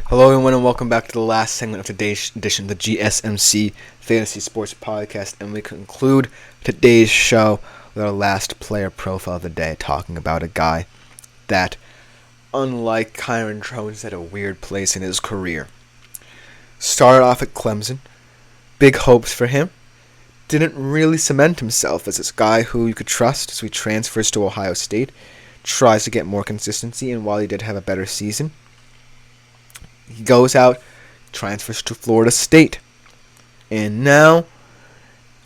Hello everyone and welcome back to the last segment of today's edition of the GSMC Fantasy Sports Podcast, and we conclude today's show with our last player profile of the day, talking about a guy that, unlike Kyron Jones, had a weird place in his career. Started off at Clemson, big hopes for him, didn't really cement himself as this guy who you could trust, so he transfers to Ohio State, tries to get more consistency, and while he did have a better season, he goes out, transfers to Florida State, and now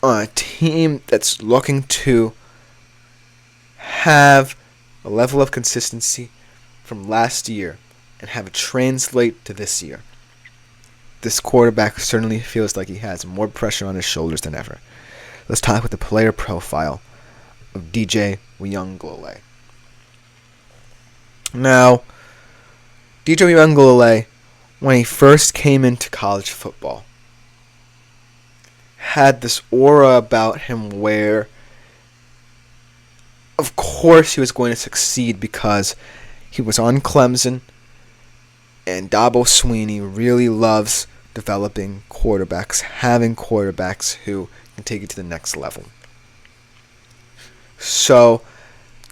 on a team that's looking to have a level of consistency from last year and have it translate to this year. This quarterback certainly feels like he has more pressure on his shoulders than ever. Let's talk about the player profile of DJ Uiagalelei. Now, DJ Uiagalelei, when he first came into college football, had this aura about him where, of course, he was going to succeed because he was on Clemson, and Dabo Swinney really loves developing quarterbacks, having quarterbacks who can take it to the next level. So,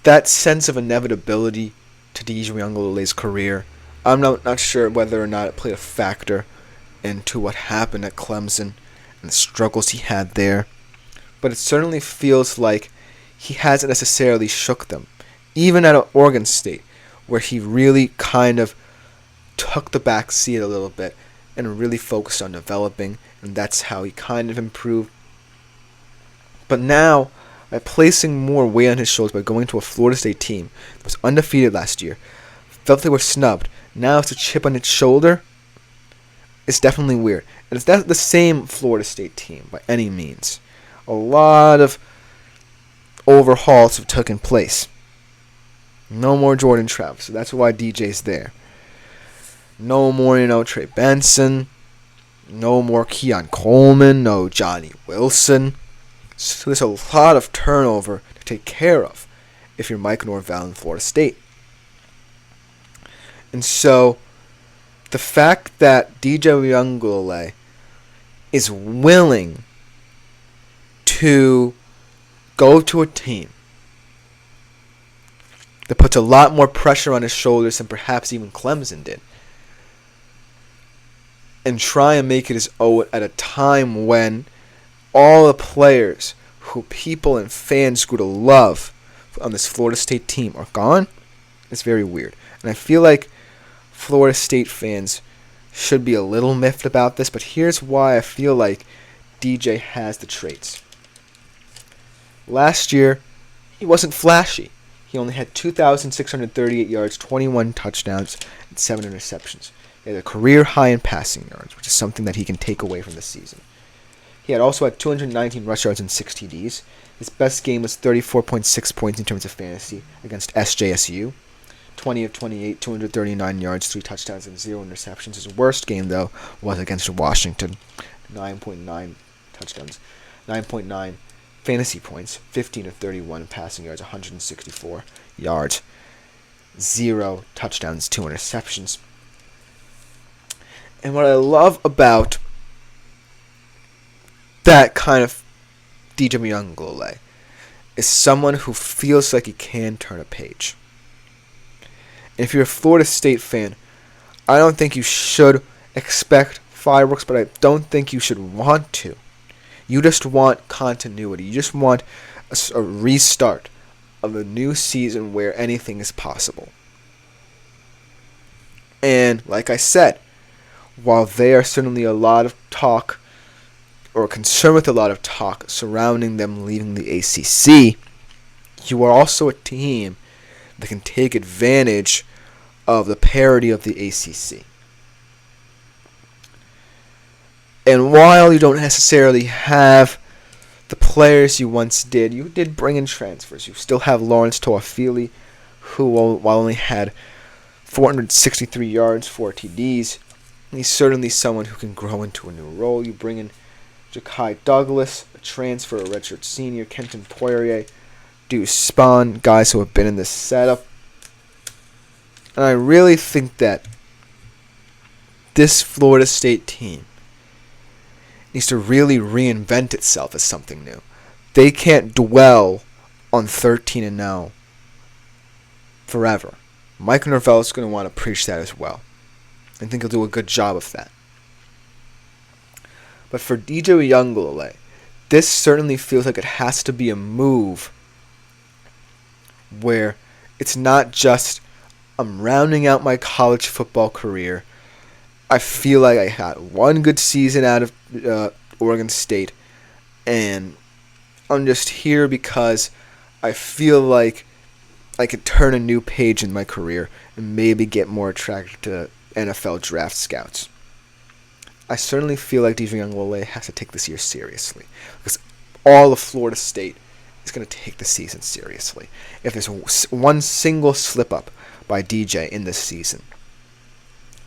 that sense of inevitability to DJ Uiagalelei's career, I'm not sure whether or not it played a factor into what happened at Clemson and the struggles he had there, but it certainly feels like he hasn't necessarily shook them. Even at Oregon State, where he really kind of took the back seat a little bit and really focused on developing, and that's how he kind of improved. But now, by placing more weight on his shoulders, by going to a Florida State team that was undefeated last year, felt they were snubbed, now it's a chip on its shoulder. It's definitely weird. And it's not the same Florida State team by any means. A lot of overhauls have taken place. No more Jordan Travis, so that's why DJ's there. No more, Trey Benson. No more Keon Coleman. No Johnny Wilson. So there's a lot of turnover to take care of if you're Mike Norvell in Florida State. And so, the fact that DJ Uiagalelei is willing to go to a team that puts a lot more pressure on his shoulders than perhaps even Clemson did, and try and make it his own at a time when all the players who people and fans grew to love on this Florida State team are gone, it's very weird. And I feel like Florida State fans should be a little miffed about this, but here's why I feel like DJ has the traits. Last year, he wasn't flashy. He only had 2,638 yards, 21 touchdowns, and 7 interceptions. He had a career high in passing yards, which is something that he can take away from this season. He had also had 219 rush yards and 6 TDs. His best game was 34.6 points in terms of fantasy against SJSU. 20 of 28, 239 yards, 3 touchdowns, and 0 interceptions. His worst game, though, was against Washington. 9.9 touchdowns, 9.9 fantasy points, 15 of 31 passing yards, 164 yards, 0 touchdowns, 2 interceptions. And what I love about that kind of DJ Uiagalelei is someone who feels like he can turn a page. If you're a Florida State fan, I don't think you should expect fireworks, but I don't think you should want to. You just want continuity. You just want a restart of a new season where anything is possible. And like I said, while there are certainly a lot of talk, or concern with a lot of talk surrounding them leaving the ACC, you are also a team that can take advantage of the parity of the ACC. And while you don't necessarily have the players you once did, you did bring in transfers. You still have Lawrence Toafili, who, while only had 463 yards, 4 TDs, he's certainly someone who can grow into a new role. You bring in Ja'Kai Douglas, a transfer, a redshirt senior, Kenton Poirier, Deuce Spawn, guys who have been in this setup. And I really think that this Florida State team needs to really reinvent itself as something new. They can't dwell on 13-0 forever. Mike Norvell is going to want to preach that as well. I think he'll do a good job of that. But for DJ Uiagalelei, this certainly feels like it has to be a move where it's not just, I'm rounding out my college football career. I feel like I had one good season out of Oregon State, and I'm just here because I feel like I could turn a new page in my career and maybe get more attracted to NFL draft scouts. I certainly feel like DJ Uiagalelei has to take this year seriously, because all of Florida State is going to take the season seriously. If there's one single slip-up by DJ in this season,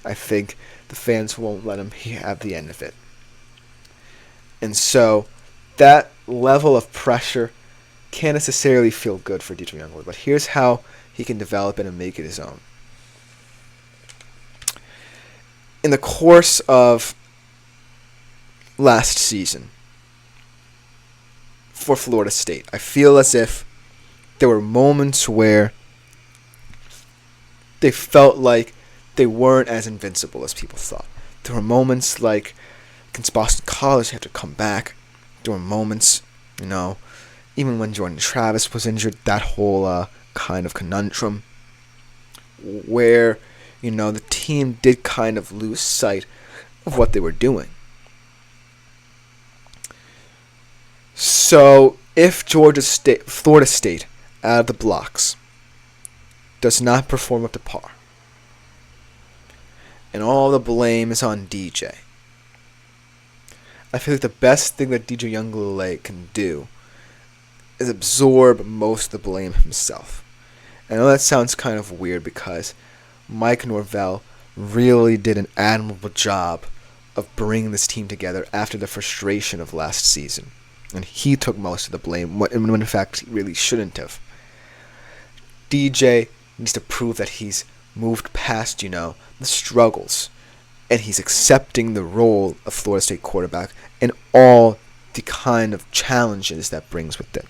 I think the fans won't let him have the end of it. And so that level of pressure can't necessarily feel good for DJ Uiagalelei, but here's how he can develop it and make it his own. In the course of last season for Florida State, I feel as if there were moments where they felt like they weren't as invincible as people thought. There were moments like against Boston College, they had to come back. There were moments, even when Jordan Travis was injured, that whole kind of conundrum where, the team did kind of lose sight of what they were doing. So if Florida State, out of the blocks, does not perform up to par, and all the blame is on DJ, I feel like the best thing that DJ Uiagalelei can do is absorb most of the blame himself. I know that sounds kind of weird because Mike Norvell really did an admirable job of bringing this team together after the frustration of last season. And he took most of the blame, when in fact he really shouldn't have. DJ needs to prove that he's moved past, the struggles, and he's accepting the role of Florida State quarterback and all the kind of challenges that brings with it.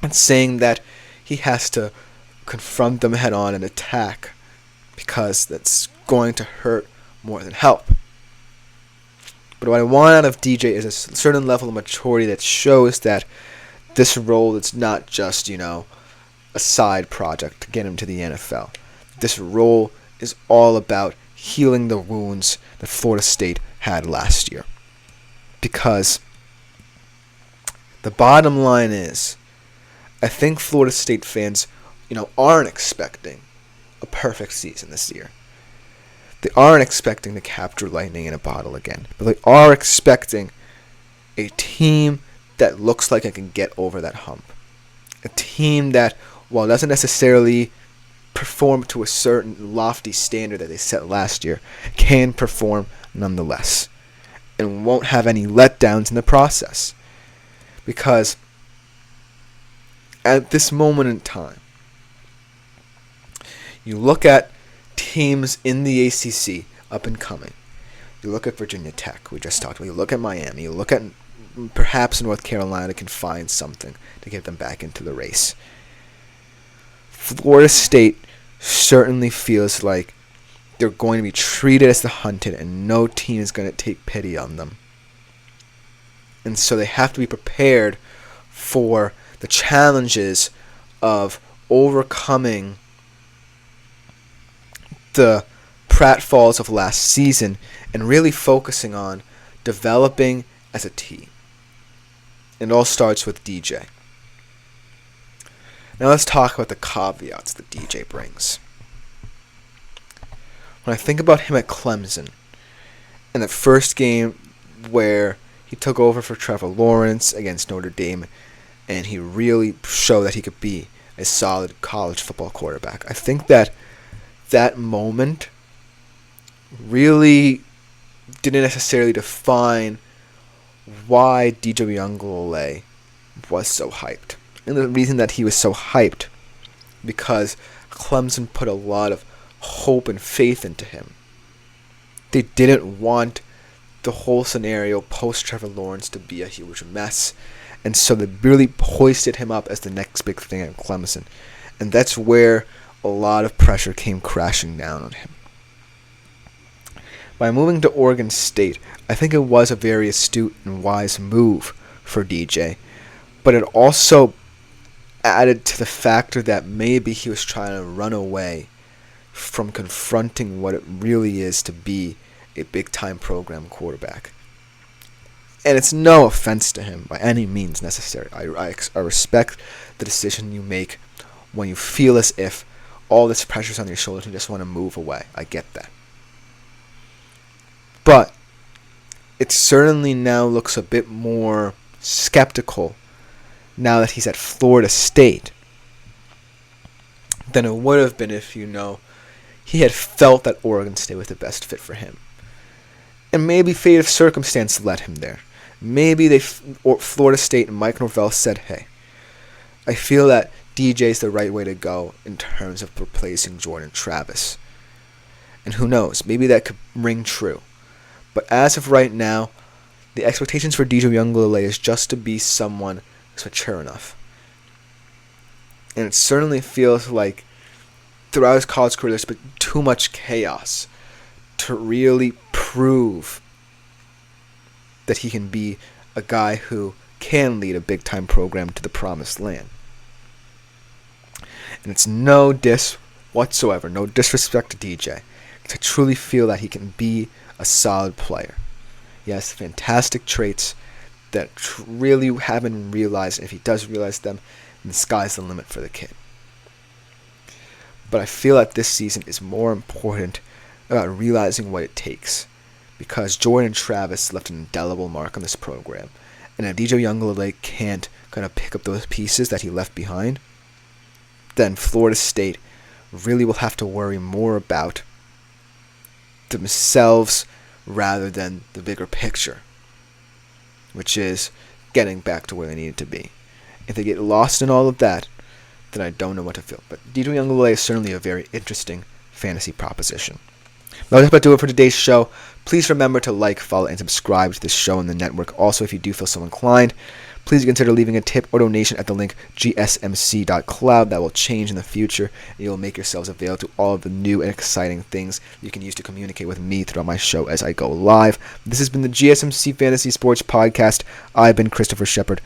And saying that he has to confront them head on and attack, because that's going to hurt more than help. But what I want out of DJ is a certain level of maturity that shows that this role is not just, a side project to get him to the NFL. This role is all about healing the wounds that Florida State had last year. Because the bottom line is, I think Florida State fans, aren't expecting a perfect season this year. They aren't expecting to capture lightning in a bottle again. But they are expecting a team that looks like it can get over that hump. A team that, while doesn't necessarily perform to a certain lofty standard that they set last year, can perform nonetheless. And won't have any letdowns in the process. Because at this moment in time, you look at teams in the ACC up and coming. You look at Virginia Tech, we just talked about. You look at Miami. You look at perhaps North Carolina can find something to get them back into the race. Florida State certainly feels like they're going to be treated as the hunted, and no team is going to take pity on them. And so they have to be prepared for the challenges of overcoming the pratfalls of last season and really focusing on developing as a team. It all starts with DJ. Now let's talk about the caveats that DJ brings. When I think about him at Clemson, in the first game where he took over for Trevor Lawrence against Notre Dame, and he really showed that he could be a solid college football quarterback, I think that moment really didn't necessarily define why DJ Uiagalelei was so hyped. And the reason that he was so hyped, because Clemson put a lot of hope and faith into him. They didn't want the whole scenario post Trevor Lawrence to be a huge mess. And so they really hoisted him up as the next big thing at Clemson. And that's where a lot of pressure came crashing down on him. By moving to Oregon State, I think it was a very astute and wise move for DJ. But it also added to the factor that maybe he was trying to run away from confronting what it really is to be a big-time program quarterback. And it's no offense to him by any means necessary. I respect the decision you make when you feel as if all this pressure's on your shoulders and you just want to move away. I get that. But it certainly now looks a bit more skeptical now that he's at Florida State than it would have been if, he had felt that Oregon State was the best fit for him. And maybe fate of circumstance led him there. Maybe Florida State and Mike Norvell said, hey, I feel that DJ's the right way to go in terms of replacing Jordan Travis. And who knows, maybe that could ring true. But as of right now, the expectations for DJ Uiagalelei is just to be someone who's mature enough. And it certainly feels like throughout his college career there's been too much chaos to really prove that he can be a guy who can lead a big-time program to the promised land. And it's no diss whatsoever, no disrespect to DJ. I truly feel that he can be a solid player. He has fantastic traits that really haven't realized. If he does realize them, then the sky's the limit for the kid. But I feel that this season is more important about realizing what it takes, because Jordan Travis left an indelible mark on this program. And if DJ Uiagalelei can't kind of pick up those pieces that he left behind, then Florida State really will have to worry more about themselves rather than the bigger picture, which is getting back to where they need to be. If they get lost in all of that, then I don't know what to feel. But DJ Uiagalelei is certainly a very interesting fantasy proposition. Now that's about to do it for today's show. Please remember to like, follow, and subscribe to this show in the network. Also, if you do feel so inclined, please consider leaving a tip or donation at the link gsmc.cloud. That will change in the future, and you will make yourselves available to all of the new and exciting things you can use to communicate with me throughout my show as I go live. This has been the GSMC Fantasy Sports Podcast. I've been Christopher Shepard.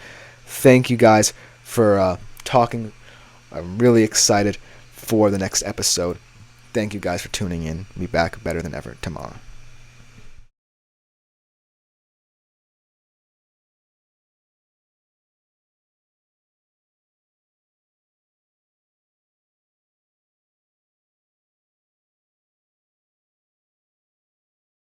Thank you guys for talking. I'm really excited for the next episode. Thank you guys for tuning in. We'll be back better than ever tomorrow.